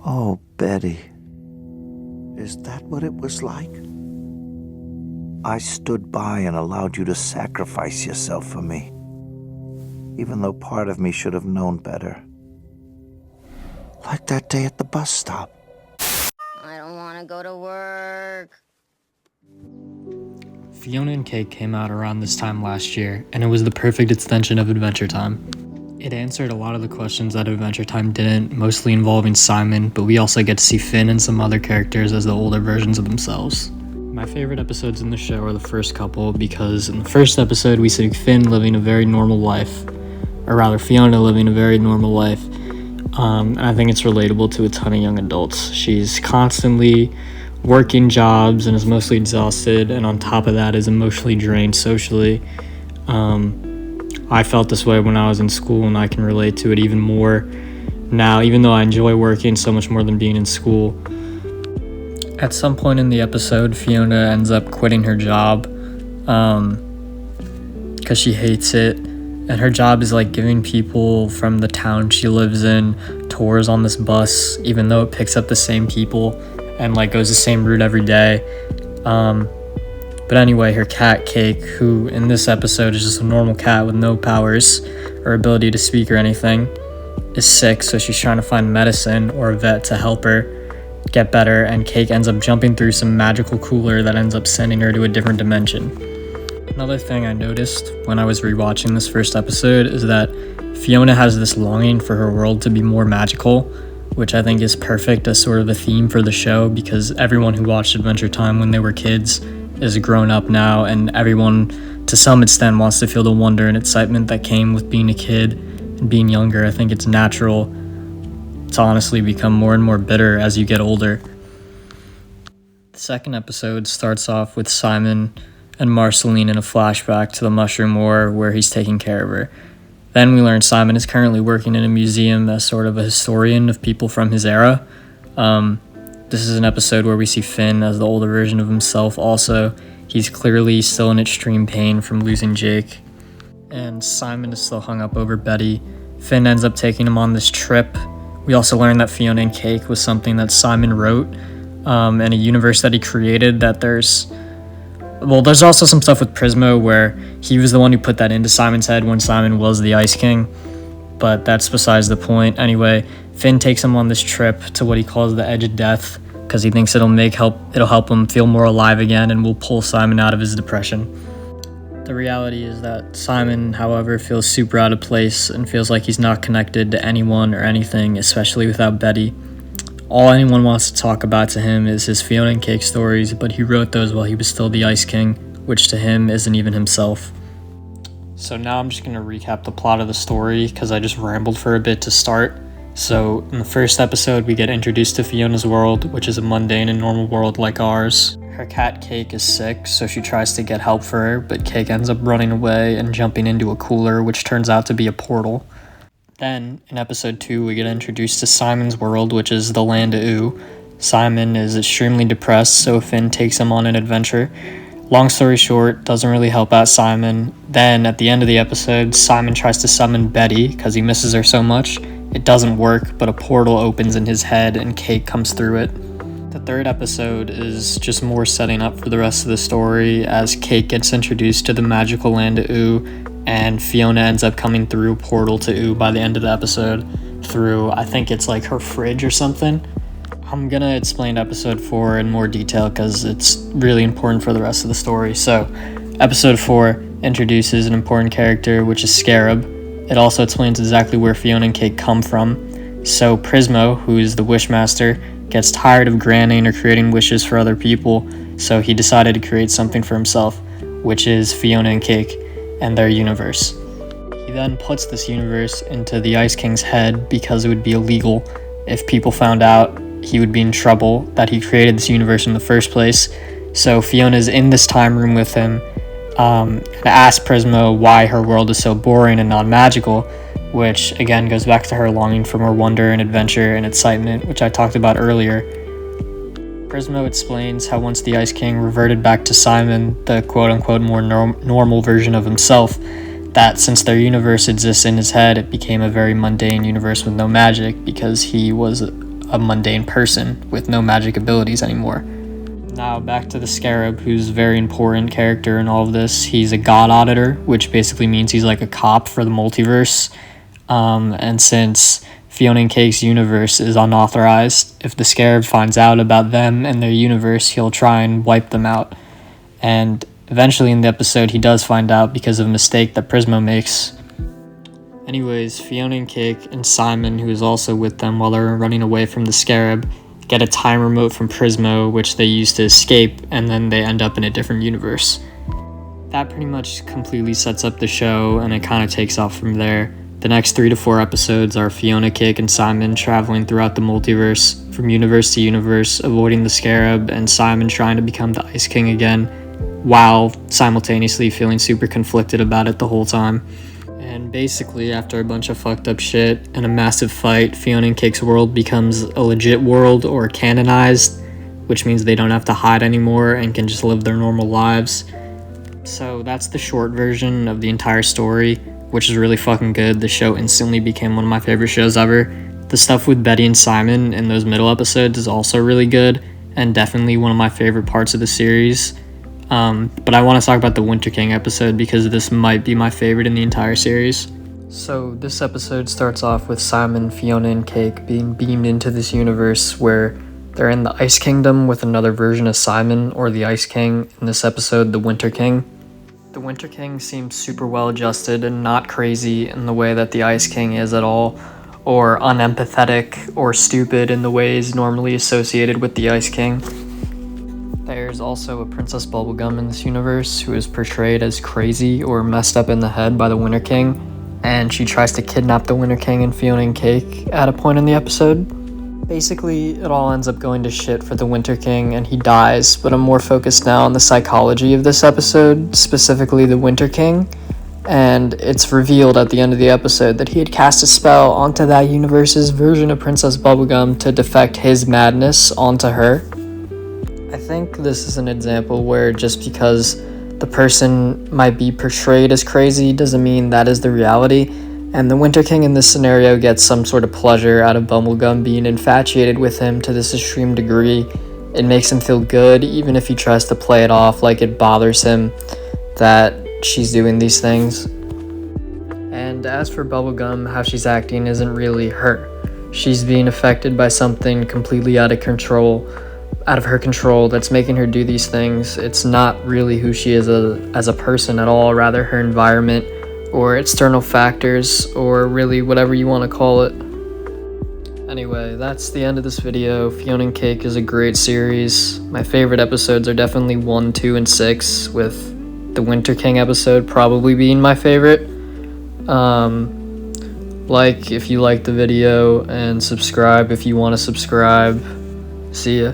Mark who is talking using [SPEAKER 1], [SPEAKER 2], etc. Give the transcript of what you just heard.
[SPEAKER 1] Oh, Betty, is that what it was like? I stood by and allowed you to sacrifice yourself for me, even though part of me should have known better. Like that day at the bus stop.
[SPEAKER 2] I don't want to go to work.
[SPEAKER 3] Fiona and Cake came out around this time last year, and it was the perfect extension of Adventure Time. It answered a lot of the questions that Adventure Time didn't, mostly involving Simon, but we also get to see Finn and some other characters as the older versions of themselves. My favorite episodes in the show are the first couple, because in the first episode we see Finn living a very normal life, or rather Fiona living a very normal life, and I think it's relatable to a ton of young adults. She's constantly working jobs and is mostly exhausted, and on top of that is emotionally drained socially. I felt this way when I was in school, and I can relate to it even more now, even though I enjoy working so much more than being in school. At some point in the episode, Fiona ends up quitting her job because she hates it, and her job is like giving people from the town she lives in tours on this bus, even though it picks up the same people and like goes the same route every day. But anyway, her cat Cake, who in this episode is just a normal cat with no powers or ability to speak or anything, is sick, so she's trying to find medicine or a vet to help her get better, and Cake ends up jumping through some magical cooler that ends up sending her to a different dimension. Another thing I noticed when I was rewatching this first episode is that Fiona has this longing for her world to be more magical, which I think is perfect as sort of a theme for the show, because everyone who watched Adventure Time when they were kids is grown up now, and everyone to some extent wants to feel the wonder and excitement that came with being a kid and being younger. I think it's natural to honestly become more and more bitter as you get older. The second episode starts off with Simon and Marceline in a flashback to the Mushroom War where he's taking care of her. Then we learn Simon is currently working in a museum as sort of a historian of people from his era. This is an episode where we see Finn as the older version of himself also. He's clearly still in extreme pain from losing Jake. And Simon is still hung up over Betty. Finn ends up taking him on this trip. We also learn that Fiona and Cake was something that Simon wrote, and a universe that he created that there's also some stuff with Prismo where he was the one who put that into Simon's head when Simon was the Ice King, but that's besides the point. Anyway, Finn takes him on this trip to what he calls the edge of death, because he thinks it'll help him feel more alive again and will pull Simon out of his depression. The reality is that Simon, however, feels super out of place and feels like he's not connected to anyone or anything, especially without Betty. All anyone wants to talk about to him is his Fiona and Cake stories, but he wrote those while he was still the Ice King, which to him isn't even himself. So now I'm just going to recap the plot of the story, because I just rambled for a bit to start. So in the first episode, we get introduced to Fiona's world, which is a mundane and normal world like ours. Her cat Cake is sick, so she tries to get help for her, but Cake ends up running away and jumping into a cooler, which turns out to be a portal. Then, in episode 2, we get introduced to Simon's world, which is the land of Oo. Simon is extremely depressed, so Finn takes him on an adventure. Long story short, doesn't really help out Simon. Then, at the end of the episode, Simon tries to summon Betty, because he misses her so much. It doesn't work, but a portal opens in his head, and Cake comes through it. The third episode is just more setting up for the rest of the story, as Cake gets introduced to the magical land of Oo, and Fiona ends up coming through a portal to Oo by the end of the episode through, I think it's like her fridge or something. I'm gonna explain episode 4 in more detail because it's really important for the rest of the story. So, episode 4 introduces an important character, which is Scarab. It also explains exactly where Fiona and Cake come from. So, Prismo, who is the Wishmaster, gets tired of granting or creating wishes for other people, so he decided to create something for himself, which is Fiona and Cake and their universe. He then puts this universe into the Ice King's head because it would be illegal. If people found out, he would be in trouble that he created this universe in the first place. So Fiona's in this time room with him and asks Prismo why her world is so boring and non-magical, which again goes back to her longing for more wonder and adventure and excitement, which I talked about earlier. Prismo explains how once the Ice King reverted back to Simon, the quote-unquote more normal version of himself, that since their universe exists in his head, it became a very mundane universe with no magic because he was a mundane person with no magic abilities anymore. Now back to the Scarab, who's a very important character in all of this. He's a god auditor, which basically means he's like a cop for the multiverse. And since Fiona and Cake's universe is unauthorized, if the Scarab finds out about them and their universe, he'll try and wipe them out. And eventually in the episode, he does find out because of a mistake that Prismo makes. Anyways, Fiona and Cake and Simon, who is also with them while they're running away from the Scarab, get a time remote from Prismo, which they use to escape, and then they end up in a different universe. That pretty much completely sets up the show, and it kind of takes off from there. The next 3 to 4 episodes are Fiona, Cake, and Simon traveling throughout the multiverse, from universe to universe, avoiding the Scarab, and Simon trying to become the Ice King again, while simultaneously feeling super conflicted about it the whole time. And basically, after a bunch of fucked up shit and a massive fight, Fiona and Cake's world becomes a legit world, or canonized, which means they don't have to hide anymore and can just live their normal lives. So that's the short version of the entire story, which is really fucking good. The show instantly became one of my favorite shows ever. The stuff with Betty and Simon in those middle episodes is also really good, and definitely one of my favorite parts of the series. But I want to talk about the Winter King episode because this might be my favorite in the entire series. So this episode starts off with Simon, Fiona, and Cake being beamed into this universe where they're in the Ice Kingdom with another version of Simon, or the Ice King, in this episode, the Winter King. The Winter King seems super well adjusted and not crazy in the way that the Ice King is at all, or unempathetic or stupid in the ways normally associated with the Ice King. There's also a Princess Bubblegum in this universe who is portrayed as crazy or messed up in the head by the Winter King, and she tries to kidnap the Winter King and Fiona and Cake at a point in the episode. Basically, it all ends up going to shit for the Winter King and he dies, but I'm more focused now on the psychology of this episode, specifically the Winter King, and it's revealed at the end of the episode that he had cast a spell onto that universe's version of Princess Bubblegum to defect his madness onto her. I think this is an example where just because the person might be portrayed as crazy doesn't mean that is the reality, and the Winter King in this scenario gets some sort of pleasure out of Bubblegum being infatuated with him to this extreme degree. It makes him feel good, even if he tries to play it off like it bothers him that she's doing these things. And as for Bubblegum, how she's acting isn't really her. She's being affected by something completely out of her control that's making her do these things. It's not really who she is as a person at all, rather her environment or external factors, or really whatever you want to call it. Anyway, that's the end of this video. Fiona and Cake is a great series. My favorite episodes are definitely 1, 2, and 6, with the Winter King episode probably being my favorite. Like if you like the video, and subscribe if you want to subscribe. See ya.